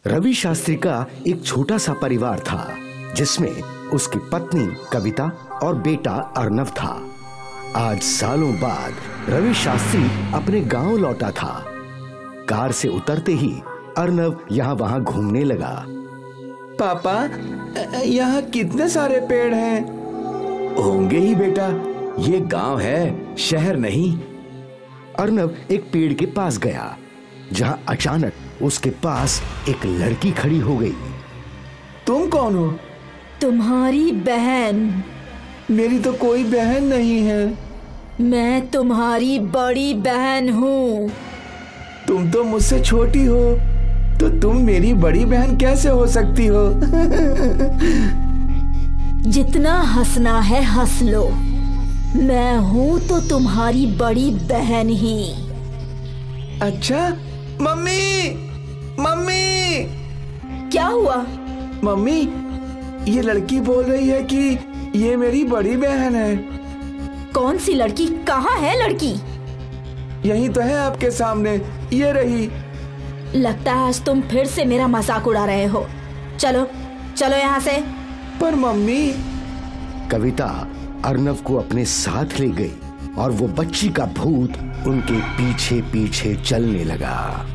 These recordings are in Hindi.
रवि शास्त्री का एक छोटा सा परिवार था जिसमें उसकी पत्नी कविता और बेटा अर्नव था। आज सालों बाद रवि शास्त्री अपने गांव लौटा था। कार से उतरते ही अर्नव यहाँ वहाँ घूमने लगा। पापा, यहाँ कितने सारे पेड़ हैं? होंगे ही बेटा, ये गांव है, शहर नहीं। अर्नव एक पेड़ के पास गया जहाँ अचानक उसके पास एक लड़की खड़ी हो गई। तुम कौन हो? तुम्हारी बहन। मेरी तो कोई बहन नहीं है। मैं तुम्हारी बड़ी बहन हूँ। तुम तो मुझसे छोटी हो, तो तुम मेरी बड़ी बहन कैसे हो सकती हो? जितना हंसना है हंस लो। मैं हूँ तो तुम्हारी बड़ी बहन ही। अच्छा, मम्मी, मम्मी। क्या हुआ? मम्मी, ये लड़की बोल रही है कि ये मेरी बड़ी बहन है। कौन सी लड़की? कहाँ है लड़की? यही तो है आपके सामने, ये रही। लगता है आज तुम फिर से मेरा मजाक उड़ा रहे हो। चलो चलो यहाँ से। पर मम्मी। कविता अर्नव को अपने साथ ले गई और वो बच्ची का भूत उनके पीछे पीछे चलने लगा।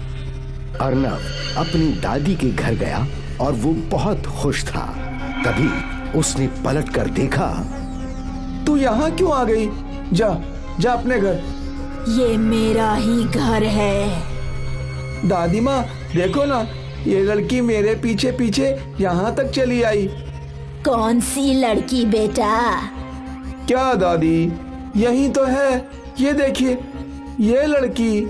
अर्नव अपनी दादी के घर गया और वो बहुत खुश था। तभी उसने पलट कर देखा। तू यहाँ क्यों आ गई? जा जा अपने घर। ये मेरा ही घर है। दादी माँ, देखो ना, ये लड़की मेरे पीछे पीछे यहाँ तक चली आई। कौन सी लड़की बेटा? क्या दादी, यही तो है, ये देखिए, ये लड़की।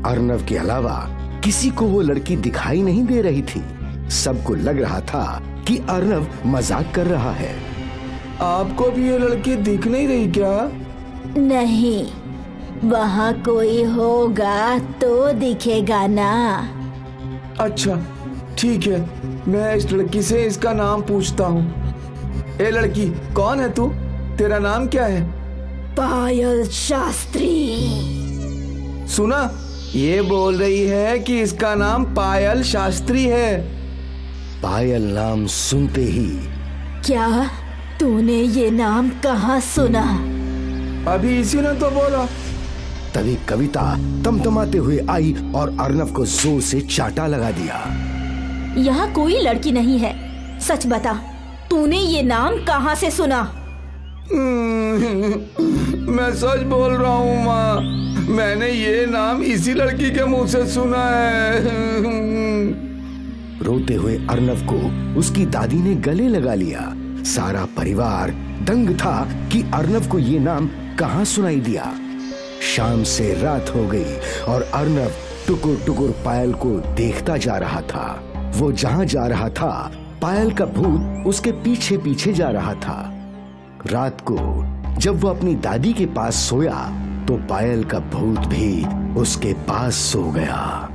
अर्नव के अलावा किसी को वो लड़की दिखाई नहीं दे रही थी। सबको लग रहा था कि अर्नव मजाक कर रहा है। आपको भी ये लड़की दिख नहीं रही क्या? नहीं, वहाँ कोई होगा तो दिखेगा ना। अच्छा ठीक है, मैं इस लड़की से इसका नाम पूछता हूँ। ए लड़की, कौन है तू? तेरा नाम क्या है? पायल शास्त्री। सुना, ये बोल रही है कि इसका नाम पायल शास्त्री है। पायल नाम सुनते ही। क्या तूने ये नाम कहाँ सुना? अभी इसी ने तो बोला। तभी कविता तमतमाते हुए आई और अर्नव को जोर से चाटा लगा दिया। यहाँ कोई लड़की नहीं है, सच बता, तूने ये नाम कहाँ से सुना? मैं सच बोल रहा हूँ माँ, मैंने ये नाम इसी लड़की के मुंह से सुना है। रोते हुए अर्नव को उसकी दादी ने गले लगा लिया। सारा परिवार दंग था कि अर्नव को ये नाम कहाँ सुनाई दिया। शाम से रात हो गई और अर्नव टुकुर टुकुर पायल को देखता जा रहा था। वो जहाँ जा रहा था, पायल का भूत उसके पीछे पीछे जा रहा था। रात को जब वो अपनी दादी के पास सोया तो पायल का भूत भी उसके पास सो गया।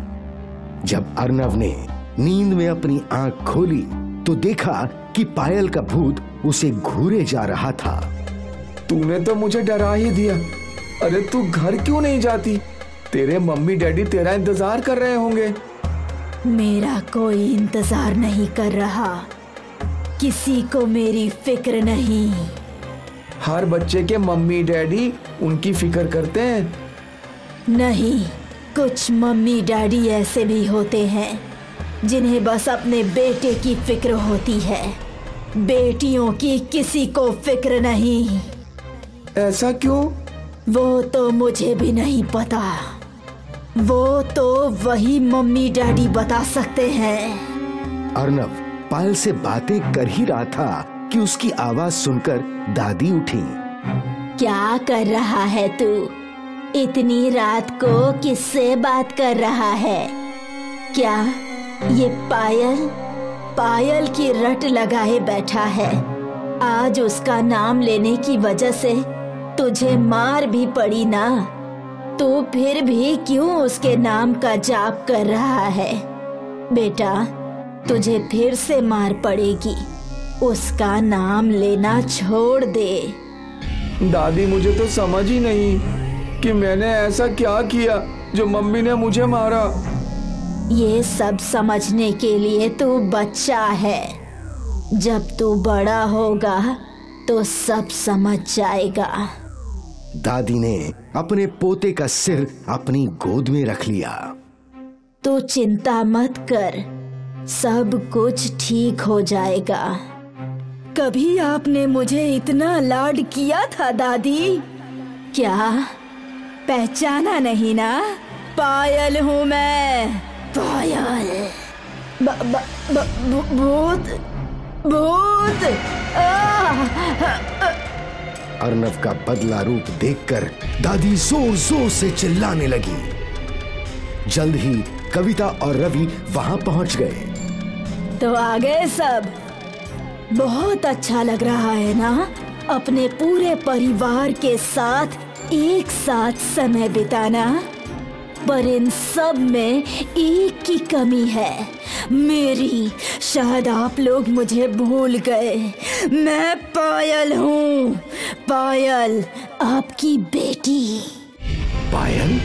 जब अर्नव ने नींद में अपनी आंख खोली तो देखा कि पायल का भूत उसे घूरे जा रहा था। तूने तो मुझे डरा ही दिया। अरे तू घर क्यों नहीं जाती? तेरे मम्मी डैडी तेरा इंतजार कर रहे होंगे। मेरा कोई इंतजार नहीं कर रहा, किसी को मेरी फिक्र नहीं। हर बच्चे के मम्मी डैडी उनकी फिक्र करते हैं। नहीं, कुछ मम्मी डैडी ऐसे भी होते हैं जिन्हें बस अपने बेटे की फिक्र होती है, बेटियों की किसी को फिक्र नहीं। ऐसा क्यों? वो तो मुझे भी नहीं पता, वो तो वही मम्मी डैडी बता सकते हैं। अर्नव पायल से बातें कर ही रहा था कि उसकी आवाज सुनकर दादी उठी। क्या कर रहा है तू? इतनी रात को किससे बात कर रहा है? क्या ये पायल की रट लगाए बैठा है? आज उसका नाम लेने की वजह से तुझे मार भी पड़ी ना, तो फिर भी क्यों उसके नाम का जाप कर रहा है? बेटा, तुझे फिर से मार पड़ेगी, उसका नाम लेना छोड़ दे। दादी, मुझे तो समझ ही नहीं कि मैंने ऐसा क्या किया जो मम्मी ने मुझे मारा। ये सब समझने के लिए तू बच्चा है। जब तू बड़ा होगा तो सब समझ जाएगा। दादी ने अपने पोते का सिर अपनी गोद में रख लिया। तो चिंता मत कर, सब कुछ ठीक हो जाएगा। कभी आपने मुझे इतना लाड किया था दादी? क्या पहचाना नहीं ना? पायल हूँ मैं, पायल। भूत भूत। अर्नव का बदला रूप देखकर दादी जोर जोर से चिल्लाने लगी। जल्द ही कविता और रवि वहां पहुंच गए। तो आ गए सब? बहुत अच्छा लग रहा है ना, अपने पूरे परिवार के साथ एक साथ समय बिताना। पर इन सब में एक की कमी है, मेरी। शायद आप लोग मुझे भूल गए। मैं पायल हूँ, पायल, आपकी बेटी। पायल?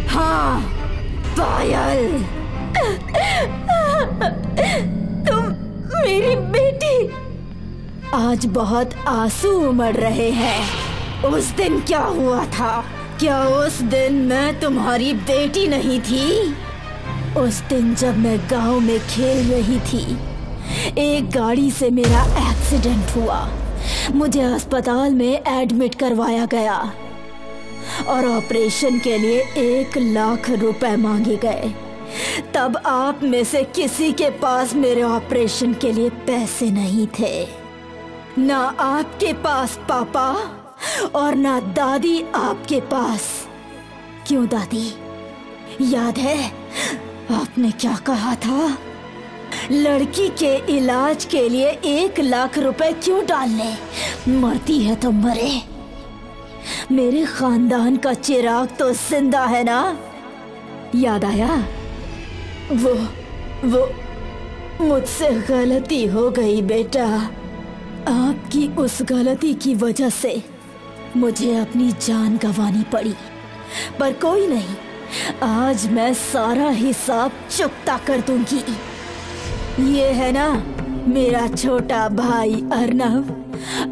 हाँ, पायल। तुम मेरी बेटी। आज बहुत आंसू उमड़ रहे हैं। उस दिन क्या हुआ था? क्या उस दिन मैं तुम्हारी बेटी नहीं थी? उस दिन जब मैं गांव में खेल रही थी, एक गाड़ी से मेरा एक्सीडेंट हुआ। मुझे अस्पताल में एडमिट करवाया गया और ऑपरेशन के लिए 1 लाख रुपए मांगे गए। तब आप में से किसी के पास मेरे ऑपरेशन के लिए पैसे नहीं थे। ना आपके पास पापा और ना दादी आपके पास। क्यों दादी, याद है आपने क्या कहा था? लड़की के इलाज के लिए 1 लाख रुपए क्यों डालने? मरती है तो मरे। मेरे खानदान का चिराग तो जिंदा है ना? याद आया? वो मुझसे गलती हो गई बेटा। आपकी उस गलती की वजह से मुझे अपनी जान गंवानी पड़ी। पर कोई नहीं, आज मैं सारा हिसाब चुकता कर दूंगी। ये है ना मेरा छोटा भाई अर्नव,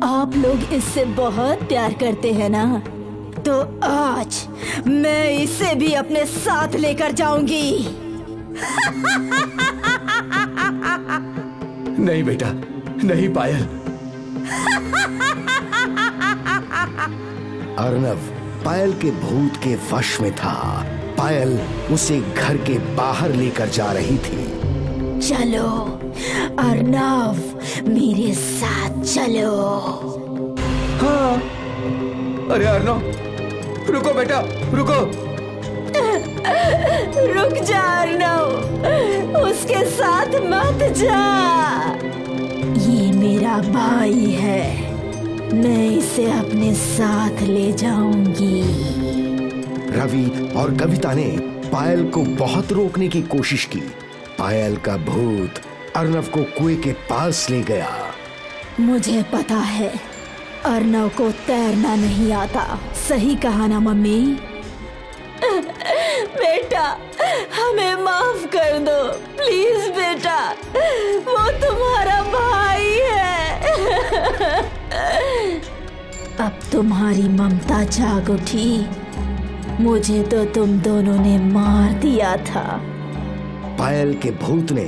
आप लोग इससे बहुत प्यार करते हैं ना? तो आज मैं इसे भी अपने साथ लेकर जाऊंगी। नहीं बेटा, नहीं पायल। अर्नव पायल के भूत के वश में था। पायल उसे घर के बाहर लेकर जा रही थी। चलो अर्नव, मेरे साथ चलो। हाँ। अरे अर्नव, रुको बेटा, रुको। रुक जा अर्नव, उसके साथ मत जा। ये मेरा भाई है, मैं इसे अपने साथ ले जाऊंगी। रवि और कविता ने पायल को बहुत रोकने की कोशिश की। पायल का भूत अर्नव को कुएं के पास ले गया। मुझे पता है अर्नव को तैरना नहीं आता। सही कहा ना मम्मी? बेटा, हमें माफ कर दो प्लीज बेटा, वो तुम्हारा भाई है। अब तुम्हारी ममता जाग उठी। मुझे तो तुम दोनों ने मार दिया था। पायल के भूत ने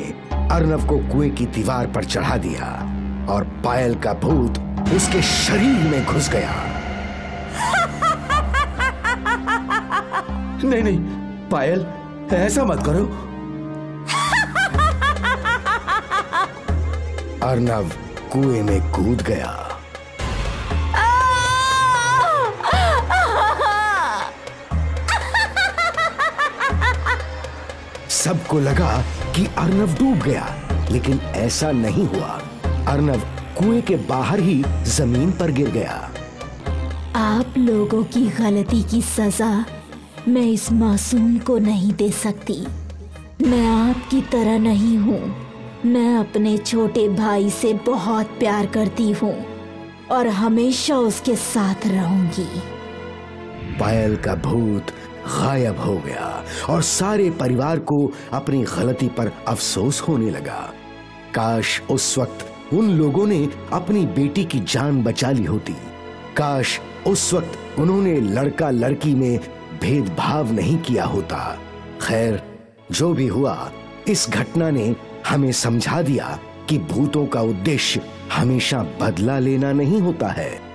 अर्नव को कुएं की दीवार पर चढ़ा दिया और पायल का भूत उसके शरीर में घुस गया। नहीं नहीं पायल, ऐसा मत करो। अर्नव कुएं में कूद गया। सबको लगा कि अर्नव डूब गया, लेकिन ऐसा नहीं हुआ। अर्नव कुएं के बाहर ही जमीन पर गिर गया। आप लोगों की गलती की सजा मैं इस मासूम को नहीं दे सकती। मैं आपकी तरह नहीं हूँ। मैं अपने छोटे भाई से बहुत प्यार करती हूँ और हमेशा उसके साथ रहूंगी। पायल का भूत गायब हो गया और सारे परिवार को अपनी गलती पर अफसोस होने लगा। काश उस वक्त उन लोगों ने अपनी बेटी की जान बचा ली होती। काश उस वक्त उन्होंने लड़का लड़की में भेदभाव नहीं किया होता। खैर, जो भी हुआ, इस घटना ने हमें समझा दिया कि भूतों का उद्देश्य हमेशा बदला लेना नहीं होता है,